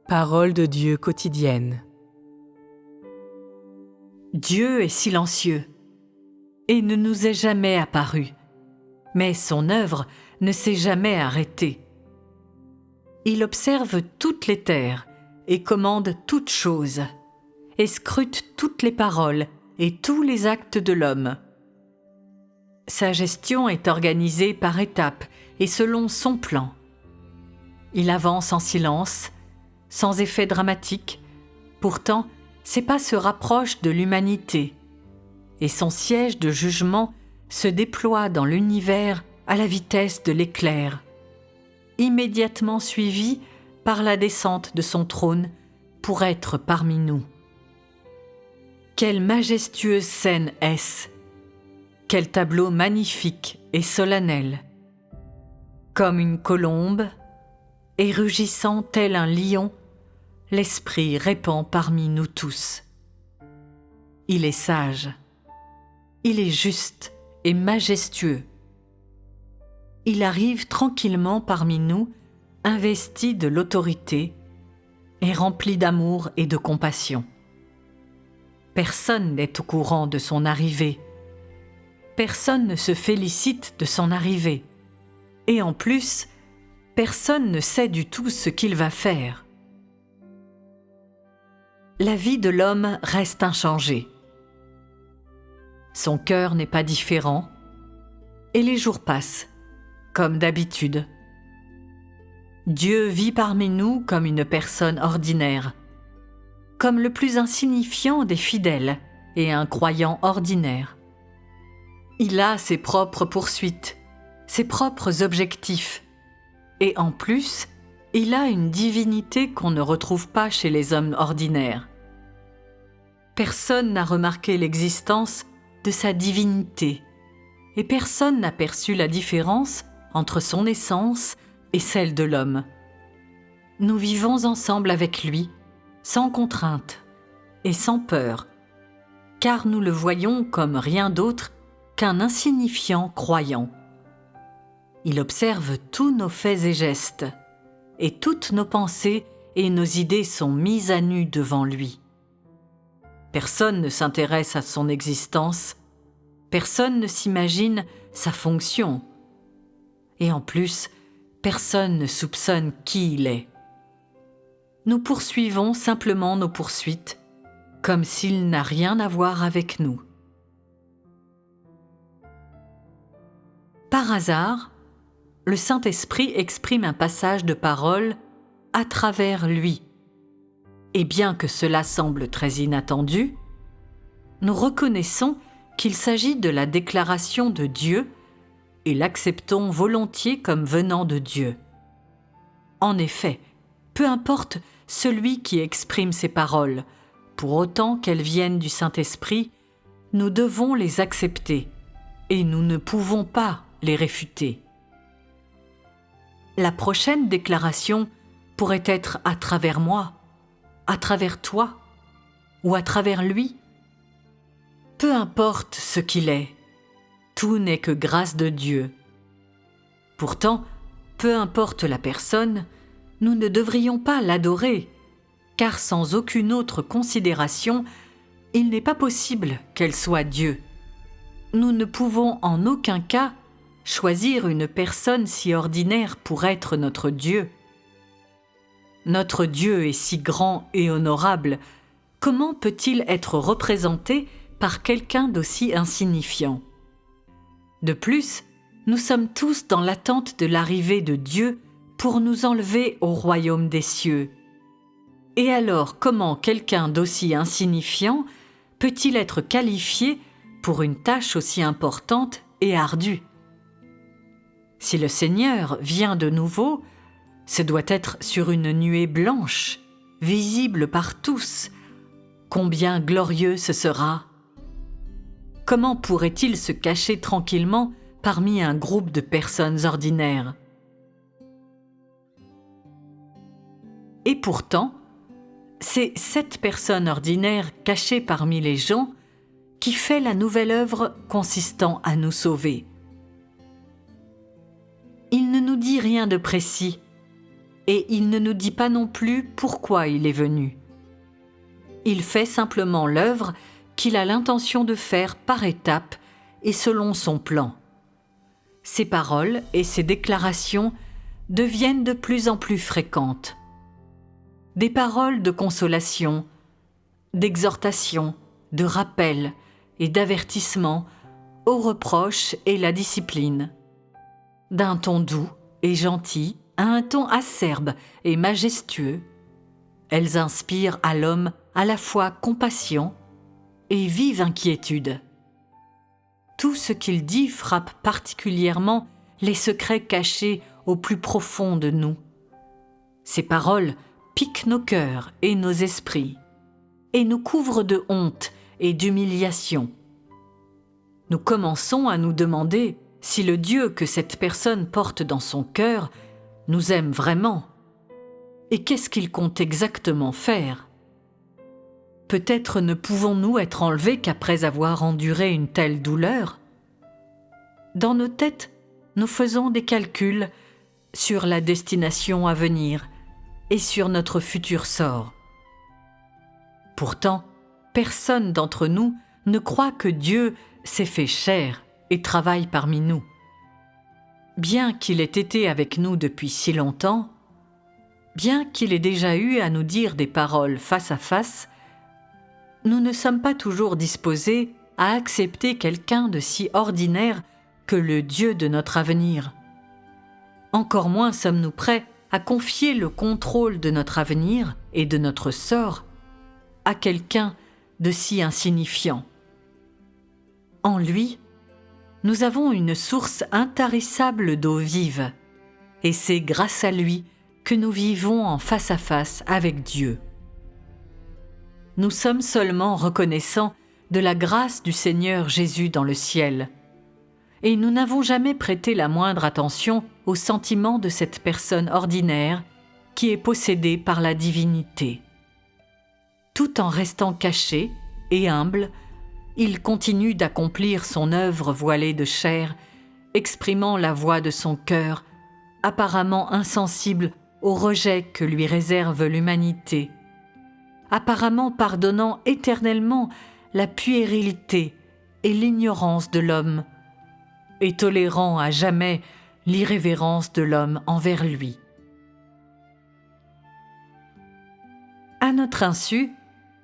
Parole de Dieu quotidienne. Dieu est silencieux et ne nous est jamais apparu, mais son œuvre ne s'est jamais arrêtée. Il observe toutes les terres et commande toutes choses, et scrute toutes les paroles et tous les actes de l'homme. Sa gestion est organisée par étapes et selon son plan. Il avance en silence, sans effet dramatique, pourtant ses pas se rapprochent de l'humanité, et son siège de jugement se déploie dans l'univers à la vitesse de l'éclair, immédiatement suivi par la descente de son trône pour être parmi nous. Quelle majestueuse scène est-ce! Quel tableau magnifique et solennel! Comme une colombe, et rugissant tel un lion, l'Esprit répand parmi nous tous. Il est sage, il est juste et majestueux. Il arrive tranquillement parmi nous, investi de l'autorité et rempli d'amour et de compassion. Personne n'est au courant de son arrivée. Personne ne se félicite de son arrivée. Et en plus, personne ne sait du tout ce qu'il va faire. La vie de l'homme reste inchangée. Son cœur n'est pas différent, et les jours passent, comme d'habitude. Dieu vit parmi nous comme une personne ordinaire, comme le plus insignifiant des fidèles et un croyant ordinaire. Il a ses propres poursuites, ses propres objectifs, et en plus, il a une divinité qu'on ne retrouve pas chez les hommes ordinaires. Personne n'a remarqué l'existence de sa divinité, et personne n'a perçu la différence entre son essence et celle de l'homme. Nous vivons ensemble avec lui, sans contrainte et sans peur, car nous le voyons comme rien d'autre qu'un insignifiant croyant. Il observe tous nos faits et gestes, et toutes nos pensées et nos idées sont mises à nu devant lui. Personne ne s'intéresse à son existence, personne ne s'imagine sa fonction, et en plus, personne ne soupçonne qui il est. Nous poursuivons simplement nos poursuites, comme s'il n'a rien à voir avec nous. Par hasard, le Saint-Esprit exprime un passage de parole à travers lui. Et bien que cela semble très inattendu, nous reconnaissons qu'il s'agit de la déclaration de Dieu et l'acceptons volontiers comme venant de Dieu. En effet, peu importe celui qui exprime ces paroles, pour autant qu'elles viennent du Saint-Esprit, nous devons les accepter et nous ne pouvons pas les réfuter. La prochaine déclaration pourrait être à travers moi, à travers toi ou à travers lui. Peu importe ce qu'il est, tout n'est que grâce de Dieu. Pourtant, peu importe la personne, nous ne devrions pas l'adorer, car sans aucune autre considération, il n'est pas possible qu'elle soit Dieu. Nous ne pouvons en aucun cas choisir une personne si ordinaire pour être notre Dieu. Notre Dieu est si grand et honorable, comment peut-il être représenté par quelqu'un d'aussi insignifiant? De plus, nous sommes tous dans l'attente de l'arrivée de Dieu pour nous enlever au royaume des cieux. Et alors, comment quelqu'un d'aussi insignifiant peut-il être qualifié pour une tâche aussi importante et ardue? Si le Seigneur vient de nouveau, ce doit être sur une nuée blanche, visible par tous. Combien glorieux ce sera! Comment pourrait-il se cacher tranquillement parmi un groupe de personnes ordinaires? Et pourtant, c'est cette personne ordinaire cachée parmi les gens qui fait la nouvelle œuvre consistant à nous sauver. Il ne nous dit rien de précis, et il ne nous dit pas non plus pourquoi il est venu. Il fait simplement l'œuvre qu'il a l'intention de faire par étapes et selon son plan. Ses paroles et ses déclarations deviennent de plus en plus fréquentes. Des paroles de consolation, d'exhortation, de rappel et d'avertissement aux reproches et la discipline. D'un ton doux et gentil à un ton acerbe et majestueux, elles inspirent à l'homme à la fois compassion et vive inquiétude. Tout ce qu'il dit frappe particulièrement les secrets cachés au plus profond de nous. Ses paroles piquent nos cœurs et nos esprits, et nous couvrent de honte et d'humiliation. Nous commençons à nous demander si le Dieu que cette personne porte dans son cœur nous aime vraiment. Et qu'est-ce qu'il compte exactement faire ? Peut-être ne pouvons-nous être enlevés qu'après avoir enduré une telle douleur ? Dans nos têtes, nous faisons des calculs sur la destination à venir et sur notre futur sort. Pourtant, personne d'entre nous ne croit que Dieu s'est fait chair et travaille parmi nous. Bien qu'il ait été avec nous depuis si longtemps, bien qu'il ait déjà eu à nous dire des paroles face à face, nous ne sommes pas toujours disposés à accepter quelqu'un de si ordinaire que le Dieu de notre avenir. Encore moins sommes-nous prêts à confier le contrôle de notre avenir et de notre sort à quelqu'un de si insignifiant. En lui, nous avons une source intarissable d'eau vive, et c'est grâce à lui que nous vivons en face à face avec Dieu. Nous sommes seulement reconnaissants de la grâce du Seigneur Jésus dans le ciel, et nous n'avons jamais prêté la moindre attention aux sentiments de cette personne ordinaire qui est possédée par la divinité. Tout en restant caché et humble, il continue d'accomplir son œuvre voilée de chair, exprimant la voix de son cœur, apparemment insensible au rejet que lui réserve l'humanité, apparemment pardonnant éternellement la puérilité et l'ignorance de l'homme, et tolérant à jamais l'irrévérence de l'homme envers lui. À notre insu,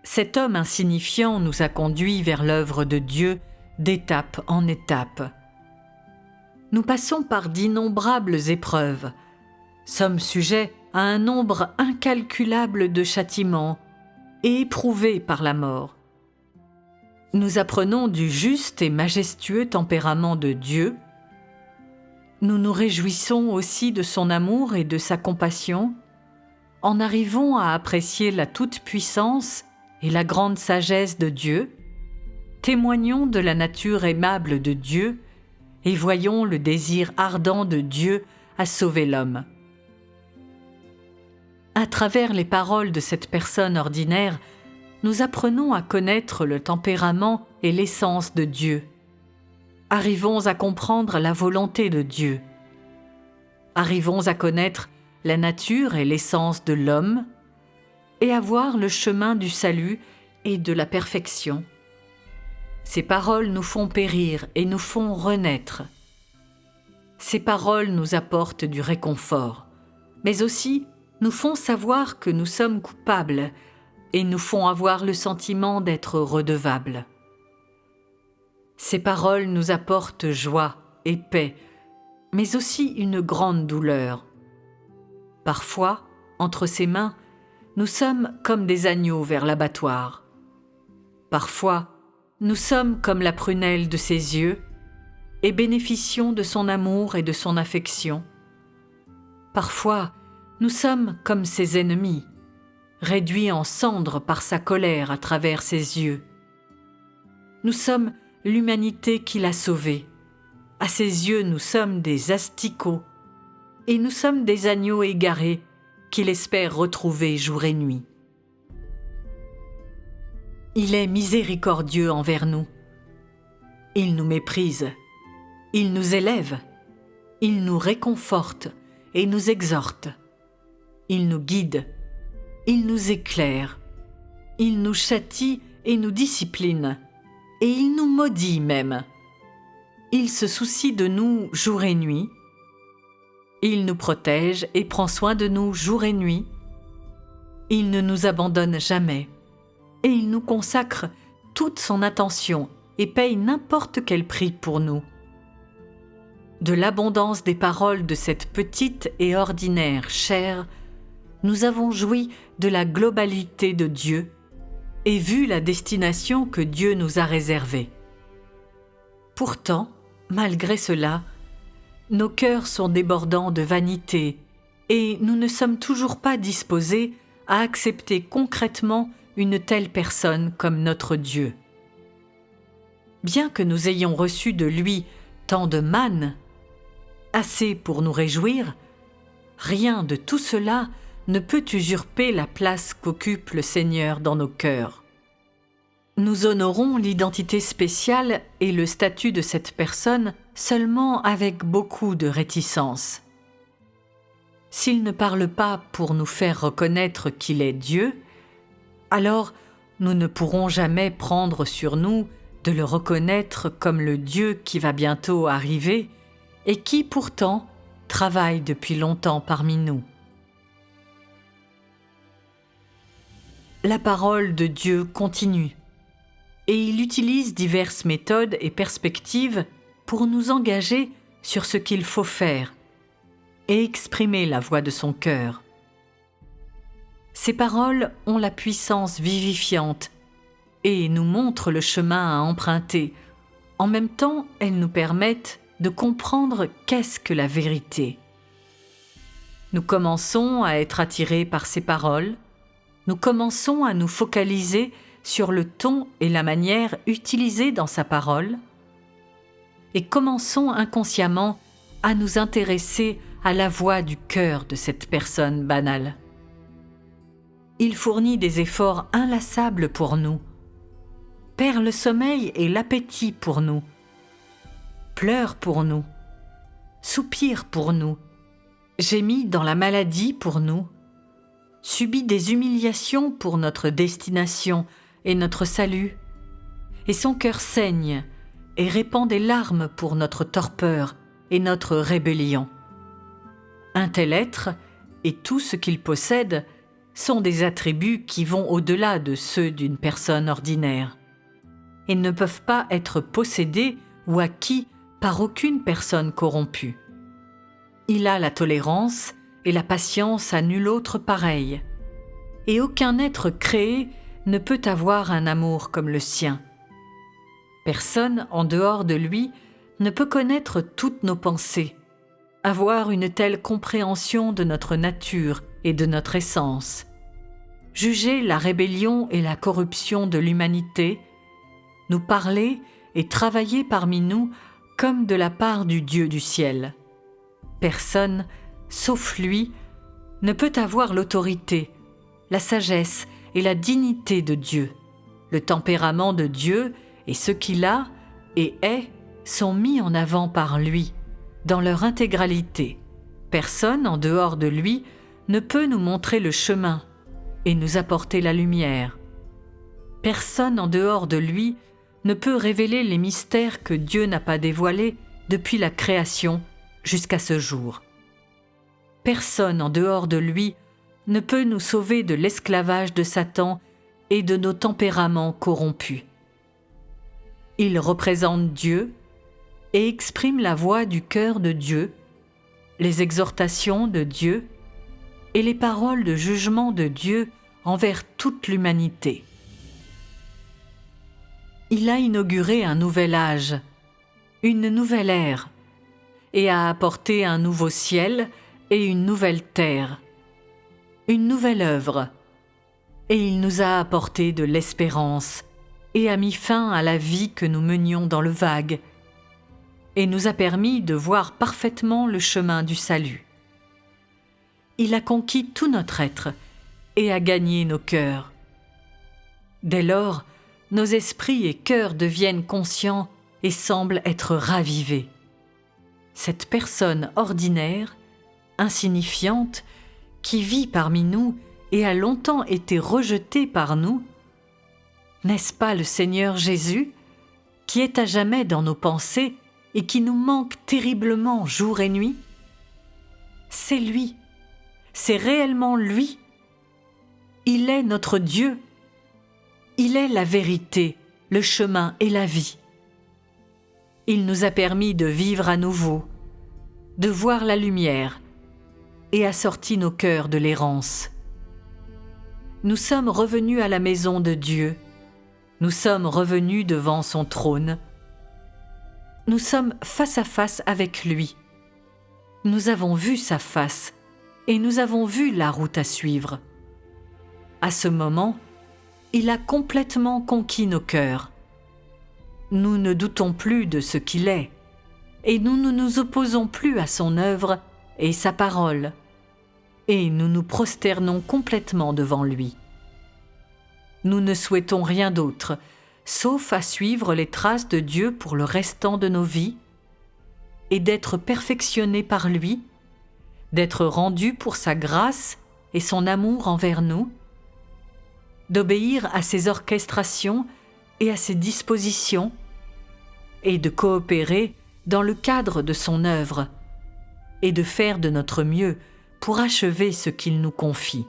cet homme insignifiant nous a conduits vers l'œuvre de Dieu d'étape en étape. Nous passons par d'innombrables épreuves, sommes sujets à un nombre incalculable de châtiments et éprouvés par la mort. Nous apprenons du juste et majestueux tempérament de Dieu. Nous nous réjouissons aussi de son amour et de sa compassion. En arrivons à apprécier la toute-puissance et la grande sagesse de Dieu, témoignons de la nature aimable de Dieu et voyons le désir ardent de Dieu à sauver l'homme. À travers les paroles de cette personne ordinaire, nous apprenons à connaître le tempérament et l'essence de Dieu. Arrivons à comprendre la volonté de Dieu. Arrivons à connaître la nature et l'essence de l'homme et à voir le chemin du salut et de la perfection. Ces paroles nous font périr et nous font renaître. Ces paroles nous apportent du réconfort, mais aussi nous font savoir que nous sommes coupables et nous font avoir le sentiment d'être redevables. Ces paroles nous apportent joie et paix, mais aussi une grande douleur. Parfois, entre ses mains, nous sommes comme des agneaux vers l'abattoir. Parfois, nous sommes comme la prunelle de ses yeux et bénéficions de son amour et de son affection. Parfois, nous sommes comme ses ennemis, réduits en cendres par sa colère à travers ses yeux. Nous sommes l'humanité qu'il a sauvée. À ses yeux, nous sommes des asticots et nous sommes des agneaux égarés qu'il espère retrouver jour et nuit. Il est miséricordieux envers nous. Il nous méprise, il nous élève, il nous réconforte et nous exhorte. il nous guide, il nous éclaire, il nous châtie et nous discipline, et il nous maudit même. Il se soucie de nous jour et nuit. Il nous protège et prend soin de nous jour et nuit. Il ne nous abandonne jamais, et il nous consacre toute son attention et paye n'importe quel prix pour nous. De l'abondance des paroles de cette petite et ordinaire chair, nous avons joui de la globalité de Dieu et vu la destination que Dieu nous a réservée. Pourtant, malgré cela, nos cœurs sont débordants de vanité et nous ne sommes toujours pas disposés à accepter concrètement une telle personne comme notre Dieu. Bien que nous ayons reçu de lui tant de manne, assez pour nous réjouir, rien de tout cela ne peut usurper la place qu'occupe le Seigneur dans nos cœurs. Nous honorons l'identité spéciale et le statut de cette personne seulement avec beaucoup de réticence. S'il ne parle pas pour nous faire reconnaître qu'il est Dieu, alors nous ne pourrons jamais prendre sur nous de le reconnaître comme le Dieu qui va bientôt arriver et qui pourtant travaille depuis longtemps parmi nous. La parole de Dieu continue et il utilise diverses méthodes et perspectives pour nous engager sur ce qu'il faut faire et exprimer la voix de son cœur. Ces paroles ont la puissance vivifiante et nous montrent le chemin à emprunter. En même temps, elles nous permettent de comprendre qu'est-ce que la vérité. Nous commençons à être attirés par ces paroles, nous commençons à nous focaliser sur le ton et la manière utilisés dans sa parole, et commençons inconsciemment à nous intéresser à la voix du cœur de cette personne banale. Il fournit des efforts inlassables pour nous, perd le sommeil et l'appétit pour nous, pleure pour nous, soupire pour nous, gémit dans la maladie pour nous, subit des humiliations pour notre destination et notre salut, et son cœur saigne et répand des larmes pour notre torpeur et notre rébellion. Un tel être et tout ce qu'il possède sont des attributs qui vont au-delà de ceux d'une personne ordinaire et ne peuvent pas être possédés ou acquis par aucune personne corrompue. Il a la tolérance et la patience à nul autre pareil, et aucun être créé ne peut avoir un amour comme le sien. Personne en dehors de lui ne peut connaître toutes nos pensées, avoir une telle compréhension de notre nature et de notre essence, juger la rébellion et la corruption de l'humanité, nous parler et travailler parmi nous comme de la part du Dieu du ciel. Personne, sauf lui, ne peut avoir l'autorité, la sagesse et la dignité de Dieu. Le tempérament de Dieu et ce qu'il a et est sont mis en avant par lui, dans leur intégralité. Personne en dehors de lui ne peut nous montrer le chemin et nous apporter la lumière. Personne en dehors de lui ne peut révéler les mystères que Dieu n'a pas dévoilés depuis la création jusqu'à ce jour. Personne en dehors de lui ne peut nous sauver de l'esclavage de Satan et de nos tempéraments corrompus. Il représente Dieu et exprime la voix du cœur de Dieu, les exhortations de Dieu et les paroles de jugement de Dieu envers toute l'humanité. Il a inauguré un nouvel âge, une nouvelle ère, et a apporté un nouveau ciel et une nouvelle terre, une nouvelle œuvre, et il nous a apporté de l'espérance et a mis fin à la vie que nous menions dans le vague, et nous a permis de voir parfaitement le chemin du salut. Il a conquis tout notre être et a gagné nos cœurs. Dès lors, nos esprits et cœurs deviennent conscients et semblent être ravivés. Cette personne ordinaire, insignifiante, qui vit parmi nous et a longtemps été rejeté par nous, n'est-ce pas le Seigneur Jésus, qui est à jamais dans nos pensées et qui nous manque terriblement jour et nuit? C'est lui, c'est réellement lui. Il est notre Dieu. Il est la vérité, le chemin et la vie. Il nous a permis de vivre à nouveau, de voir la lumière, et a sorti nos cœurs de l'errance. Nous sommes revenus à la maison de Dieu. Nous sommes revenus devant son trône. Nous sommes face à face avec lui. Nous avons vu sa face et nous avons vu la route à suivre. À ce moment, il a complètement conquis nos cœurs. Nous ne doutons plus de ce qu'il est et nous ne nous opposons plus à son œuvre et sa parole, et nous nous prosternons complètement devant lui. Nous ne souhaitons rien d'autre, sauf à suivre les traces de Dieu pour le restant de nos vies, et d'être perfectionnés par lui, d'être rendus pour sa grâce et son amour envers nous, d'obéir à ses orchestrations et à ses dispositions, et de coopérer dans le cadre de son œuvre, et de faire de notre mieux pour achever ce qu'il nous confie.